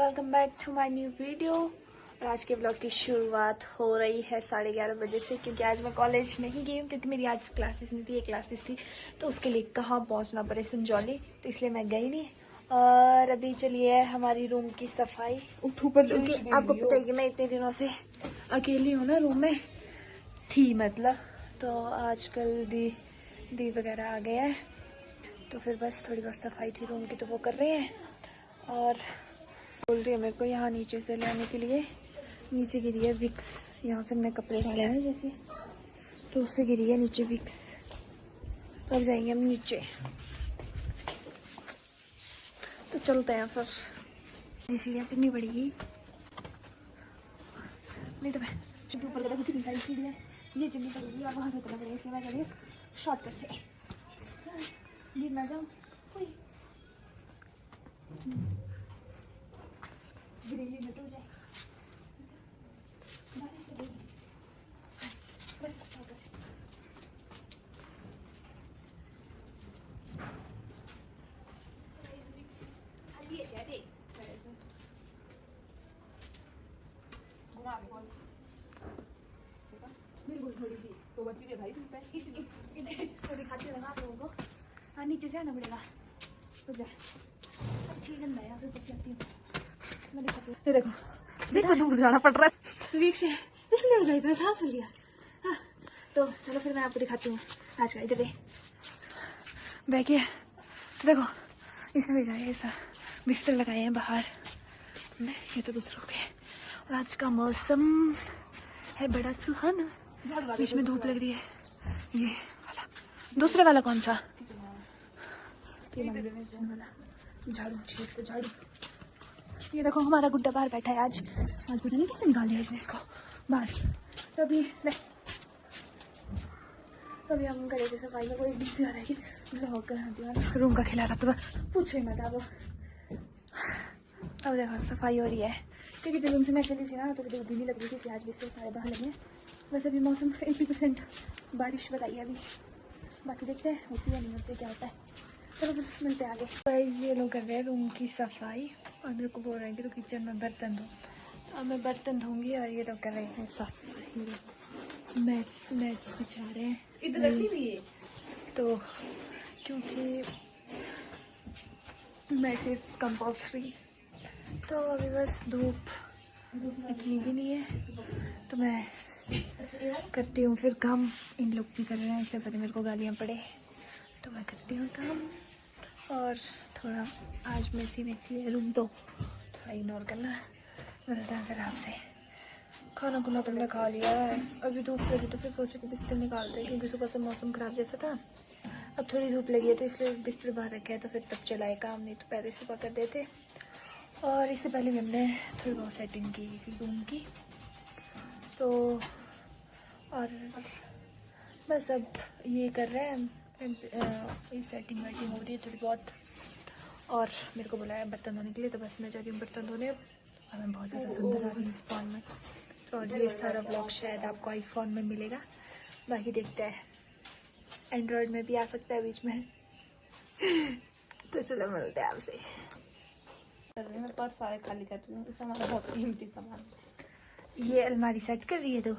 Welcome back to my new video. और आज के ब्लॉग की शुरुआत हो रही है 11:30 बजे से, क्योंकि आज मैं कॉलेज नहीं गई हूँ क्योंकि मेरी आज क्लासेस नहीं थी, एक क्लासेस थी तो उसके लिए कहाँ पहुँचना पड़े संजौली, तो इसलिए मैं गई नहीं। और अभी चलिए हमारी रूम की सफाई, क्योंकि आपको पता है कि मैं इतने दिनों से अकेली हूँ ना, रूम में थी मतलब, तो आजकल दी वगैरह आ गया है, तो फिर बस थोड़ी बहुत सफाई थी रूम की तो वो कर रहे हैं। और बोल रही है मेरे को यहाँ नीचे से लाने के लिए, नीचे गिरी है विक्स, यहाँ से हमने कपड़े डाले हैं जैसे, तो उससे गिरी है नीचे विक्स, तो अब जाएंगे हम नीचे, तो चलते हैं फिर। सीढ़ियाँ चढ़नी पड़ेगी, नहीं तो मैं ऊपर देखो कितनी सारी सीढ़ियाँ, ये चढ़नी पड़ेगी और वहाँ से उतरना पड़ेगा, इसलिए मैं चलिए शॉर्टकट से, गिर ना जाऊँ कोई गिरेगी न टूट जाए। बस स्टॉप कर। घुमा के बोल बिल्कुल थोड़ी सी तो बची है भाई, तो दिखाती हूँ आप लोगों को। हाँ नीचे से आना पड़ेगा, रुक जा, अच्छी गंदा है यहाँ से ऊपर से आती हूँ मैं, दिखाती हूँ। देखो देखो दूर जाना पड़ रहा है वीक से, इसलिए हो जाए इतना सांस मिल गया। हाँ तो चलो फिर मैं आपको दिखाती हूँ आज का। इधर बैठिए, तो देखो इसमें भी जाए ऐसा बिस्तर लगाए हैं बाहर, ये तो दूसरों के। और आज का मौसम है बड़ा सुहाना, बीच में धूप लग रही है। ये वाला दूसरे वाला कौन सा, ये वाला झाड़ू, छेद को झाड़ू। ये देखो हमारा गुड्डा बाहर बैठा है, आज पता नहीं कैसे निकाल दिया इसने इसको बाहर। तो अभी हम करे थे सफाई में, वो एक दिन से आ रहा है कि ब्लॉग कराती हूँ, रूम का खिला रहा था, पूछो ही मत आप। अब देखो सफाई हो रही है, क्योंकि दिन से मैं अकेली थी ना, तो धूप भी नहीं लग रही थी, इसलिए आज भी से सारे बाहर लगे हैं। वैसे अभी मौसम 80% बारिश बताई है अभी, बाकी देखते हैं होती है नहीं होती क्या होता है। चलो फिर मिलते हैं आगे। गाइस ये लोग कर रहे हैं रूम की सफाई और मेरे को बोल रहे हैं कि तो किचन में बर्तन धो, तो अब मैं बर्तन धोंगी और ये लोग कर रहे हैं सफाई, मैट्स बिछा रहे हैं इधर रखी हुई है, तो क्योंकि मैट इज कंपल्सरी, तो अभी बस धूप इतनी भी नहीं है, तो मैं करती हूँ फिर काम। इन लोग भी कर रहे हैं, इससे पता मेरे को गालियाँ पड़े, तो मैं करती हूँ काम। और थोड़ा आज मेसी है रूम, तो थोड़ा इग्नोर करना। मिलता है फिर आपसे। खाना खुना तुमने खा लिया है, अभी धूप लगी तो फिर सोचा कि बिस्तर निकालते हैं, क्योंकि सुबह से मौसम ख़राब जैसा था, अब थोड़ी धूप लगी है तो इसलिए बिस्तर बाहर रखे हैं, तो फिर तब चलाए काम, नहीं तो पहले सुबह कर देते। और इससे पहले भी हमने थोड़ी बहुत सेटिंग की थी रूम की, तो और बस अब ये कर रहे हैं, ये सेटिंग वेटिंग हो रही है थोड़ी बहुत। और मेरे को बुलाया बर्तन धोने के लिए, तो बस मैं जा रही हूँ बर्तन धोने। और मैं बहुत ज़्यादा सुंदर आ रही हूँ इस फ़ोन में, तो और ये सारा ब्लॉग शायद आपको आईफोन में मिलेगा, बाकी देखते हैं एंड्रॉयड में भी आ सकता है बीच में। तो चलो मिलते हैं आपसे। मैं पर्स सारे खाली कर रही हूँ, सामान बहुत कीमती सामान। ये अलमारी सेट कर रही है, तो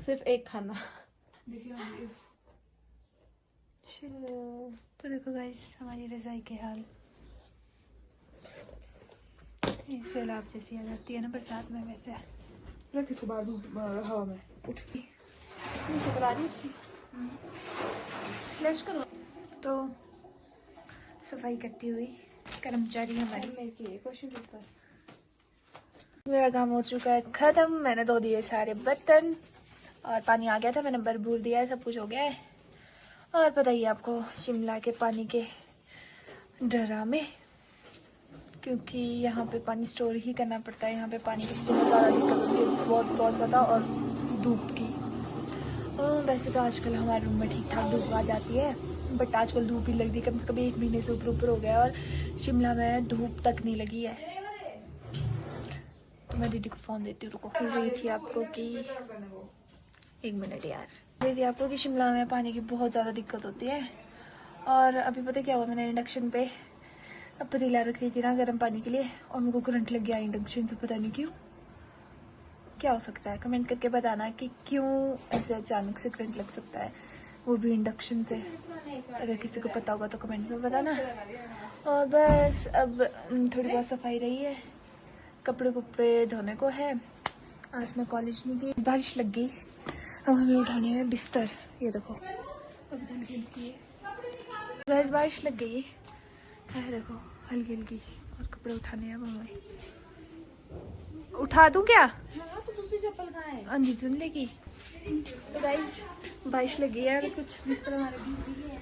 सिर्फ एक खाना तो देखो गाइस हमारी रज़ाई के हाल, सैलाब जैसी आ जाती है ना बरसात में, वैसे इसको बाहर हवा में उठ के नीचे करा दी अच्छी फ्लैश करो। तो सफाई करती हुई कर्मचारी हमारी, क्वेश्चन पेपर, मेरा काम हो चुका है ख़त्म, मैंने धो दिए सारे बर्तन और पानी आ गया था, मैंने भर दिया है, सब कुछ हो गया है। और पता ही आपको शिमला के पानी के ड्रामे, क्योंकि यहाँ पे पानी स्टोर ही करना पड़ता है, यहाँ पे पानी की बहुत ज़्यादा दिक्कत होती है, बहुत ज़्यादा, और धूप की। वैसे तो आजकल हमारे रूम में ठीक ठाक धूप आ जाती है, बट आजकल धूप ही लग रही है, कम से कम 1 महीने से ऊपर हो गया, और शिमला में धूप तक नहीं लगी है। तो मैं दीदी को फ़ोन देती हूँ, रुको। बोल रही थी आपको कि 1 मिनट यार, बोल रही थी आपको कि शिमला में पानी की बहुत ज़्यादा दिक्कत होती है। और अभी पता क्या हुआ, मैंने इंडक्शन पे अब पतीला रख रही थी ना गर्म पानी के लिए और मेरे को करंट लग गया इंडक्शन से, पता नहीं क्यों। क्या हो सकता है, कमेंट करके बताना कि क्यों ऐसे अचानक से करंट लग सकता है, वो भी इंडक्शन से। अगर किसी को पता होगा तो कमेंट में बताना। और बस अब थोड़ी बहुत सफाई रही है, कपड़े कुपड़े धोने को है। आज मैं कॉलेज नहीं गई, बारिश लग गई। अब हमें उठाने हैं बिस्तर, ये देखो अब हल्की हल्की है, गैस बारिश लग गई है देखो हल्की हल्की। और कपड़े उठाने हैं अब हमें। उठा दूं क्या? हाँ, तो दूसरी चप्पल कहाँ है? अंधी तो नहीं लगी। तो गाइस बारिश लगी है और कुछ बिस्तर हमारे भीग गई है।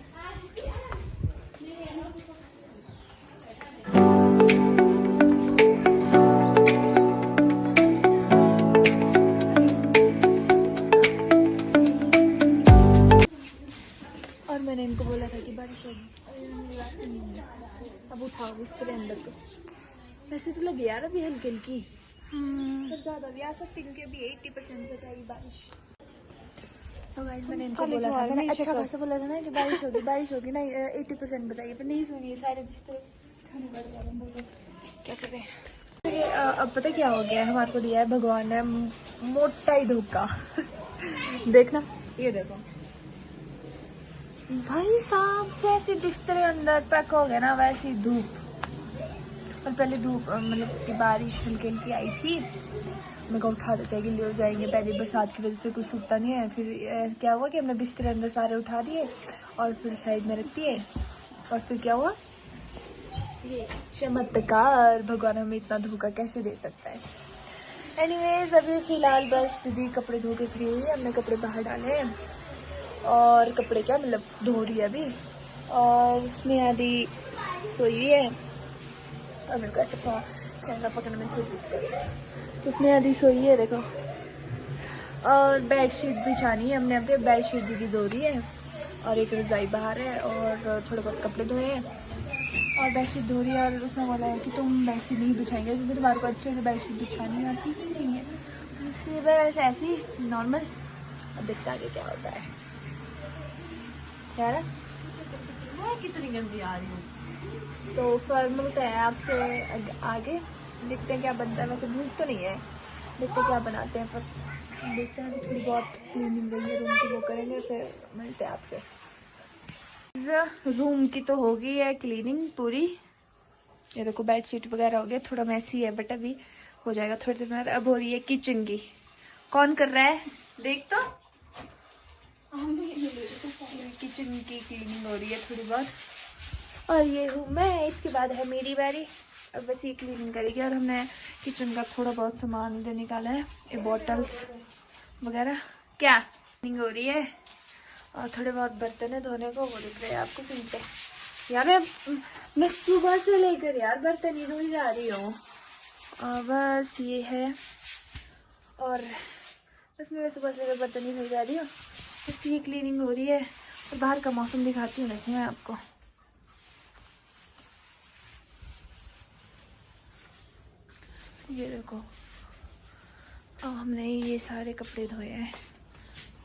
और मैंने इनको बोला था कि बारिश होगी, अब उठाओ बिस्तर अंदर को। वैसे तो लगी यार अभी हल्की हल्की, पर ज्यादा भी आ सकती क्योंकि अभी 80% बताई बारिश। तो गाइस मैंने इनको बोला था, मैंने अच्छा खासा बोला था ना कि बारिश होगी ना, 80% बताइए, पर नहीं सुनिए, सारे बिस्तर खाने पड़ जा रहे हैं। क्या करें? अब पता क्या हो गया है, हमारे को दिया है भगवान ने मोटा ही धोखा। देखना, ये देखो भाई साहब, जैसे बिस्तर अंदर पैक हो गया ना वैसी धूप। और पहले धूप मतलब कि बारिश हल्की हल्की आई थी, मैं को उठा देते हैं कि ले जाएंगे, पहले बरसात की वजह से कुछ सूखता नहीं है। फिर क्या हुआ कि हमने बिस्तर अंदर सारे उठा दिए और फिर साइड में रख दिए। और फिर क्या हुआ, ये चमत्कार, भगवान हमें इतना धोखा कैसे दे सकता है। एनीवेज अभी फिलहाल बस दीदी कपड़े धो के फ्री हुई है, हमने कपड़े बाहर डाले हैं और कपड़े क्या मतलब धो रही है अभी। और स्नेहा दी सोई हुई है, और मेरे को ऐसे कैमरा पकड़ने में थोड़ी दिक्कत है, तो स्नेहा दी सोई है देखो। और बेडशीट बिछानी है हमने, अपने बेडशीट दीदी धो रही है और एक रजाई बाहर है और थोड़े बहुत कपड़े धोए हैं और बेडशीट धो रही है। और उसने बोला है कि तुम बेडशीट नहीं बिछाएंगे क्योंकि तुम्हारे को अच्छे से बेडशीट बिछानी आती ही नहीं है, तो इसलिए बस ऐसे ही नॉर्मल। अब देखते आगे क्या होता है यार। कितनी गंदी आ रही हूँ। तो फिर मिलते हैं आपसे आगे, देखते हैं क्या बनता है। वैसे भूख तो नहीं है, देखते हैं क्या बनाते हैं, पर देखते हैं कि थोड़ी बहुत क्लीनिंग रही है रूम की, वो करेंगे, फिर मिलते हैं आपसे। रूम की तो हो गई है क्लीनिंग पूरी, ये देखो बेडशीट वगैरह हो गया, थोड़ा मैसी है बट अभी हो जाएगा थोड़ी देर में। अब हो रही है किचन की, कौन कर रहा है देख तो। किचन की क्लीनिंग हो रही है थोड़ी बहुत, और ये रूम है, इसके बाद है मेरी बारी। अब बस ये क्लीनिंग करेगी। और हमने किचन का थोड़ा बहुत सामान इधर निकाला है, ये बॉटल्स वगैरह। क्या क्लीनिंग हो रही है और थोड़े बहुत बर्तन है धोने को, वो दिख रहे हैं आपको सिंक पे। यार मैं सुबह से लेकर यार बर्तन ही धोई जा रही हूँ। बस ये है, और बस मैं सुबह से लेकर बर्तन ही धोई जा रही हूँ, बस ये क्लीनिंग हो रही है। और बाहर का मौसम दिखाती हूँ देखिए मैं आपको। ये देखो, अब हमने ये सारे कपड़े धोए हैं,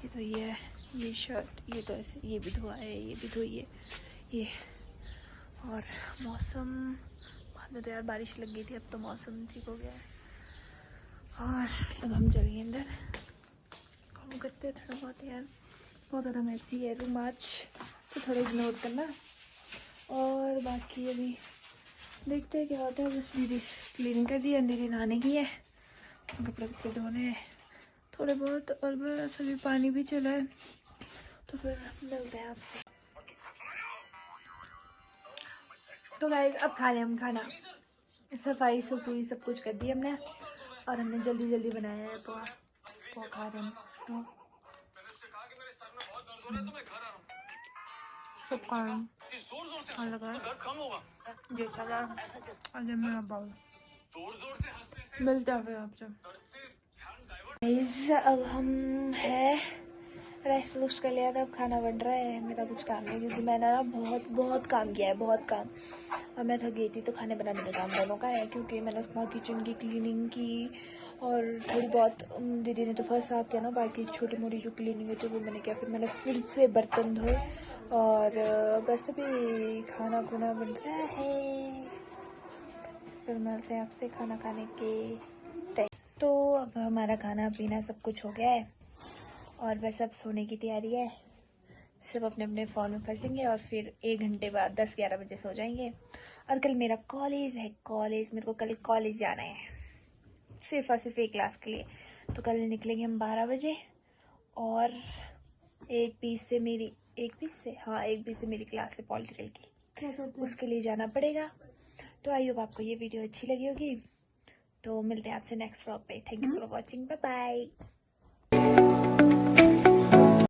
ये तो ये शर्ट, ये तो ऐसे, ये भी धोआ है, ये भी धोई है ये। और मौसम बाद में तो यार बारिश लग गई थी, अब तो मौसम ठीक हो गया है। और अब हम चलेंगे अंदर, काम करते हैं थोड़ा बहुत यार, बहुत ज़्यादा मैसी है रूम आज, तो थोड़ा इग्नोर करना। और बाकी अभी देखते हैं क्या होता है। बस दीदी क्लीनिंग कर दी है, दीदी नहाने की है, कपड़े कपड़े धोने हैं थोड़े बहुत, और बस अभी पानी भी चला है, तो फिर मिलते हैं आपसे। तो गाइस अब खा लें हम खाना, सफाई सफाई सब कुछ कर दी हमने, और हमने जल्दी जल्दी बनाया है पोहा, पोहा खा रहे हैं तो सब काम लगा जैसा अगर मेरा बाउल। मिलते हैं फिर आपसे। अब हम है रेस्ट वेस्ट कर लिया था, अब खाना बन रहा है। मेरा कुछ काम नहीं क्योंकि मैंने ना बहुत काम किया है, बहुत काम, और मैं थक गई थी, तो खाने बनाने का काम दोनों का है। क्योंकि मैंने उसके बाद किचन की क्लीनिंग की और थोड़ी बहुत दीदी ने तो फर्स्ट साफ किया ना, बाकी छोटी मोटी जो क्लीनिंग होती है वो मैंने किया। फिर मैंने फिर से बर्तन धोए और बस अभी खाना खुना बन रहा है। फिर मिलते हैं आपसे खाना खाने के टाइम। तो अब हमारा खाना पीना सब कुछ हो गया है और बस अब सोने की तैयारी है। सब अपने अपने फ़ोन में फंसेंगे और फिर 1 घंटे बाद 10-11 बजे सो जाएंगे। और कल मेरा कॉलेज है, मेरे को कल कॉलेज जाना है सिर्फ और सिर्फ एक क्लास के लिए। तो कल निकलेंगे हम 12 बजे और 1:20 से मेरी 1:20 से मेरी क्लास है पॉलिटिकल की, क्या करते उसके लिए जाना पड़ेगा। तो आई होप आपको ये वीडियो अच्छी लगी होगी। तो मिलते हैं आपसे नेक्स्ट व्लॉग पे। Thank you for watching, bye bye.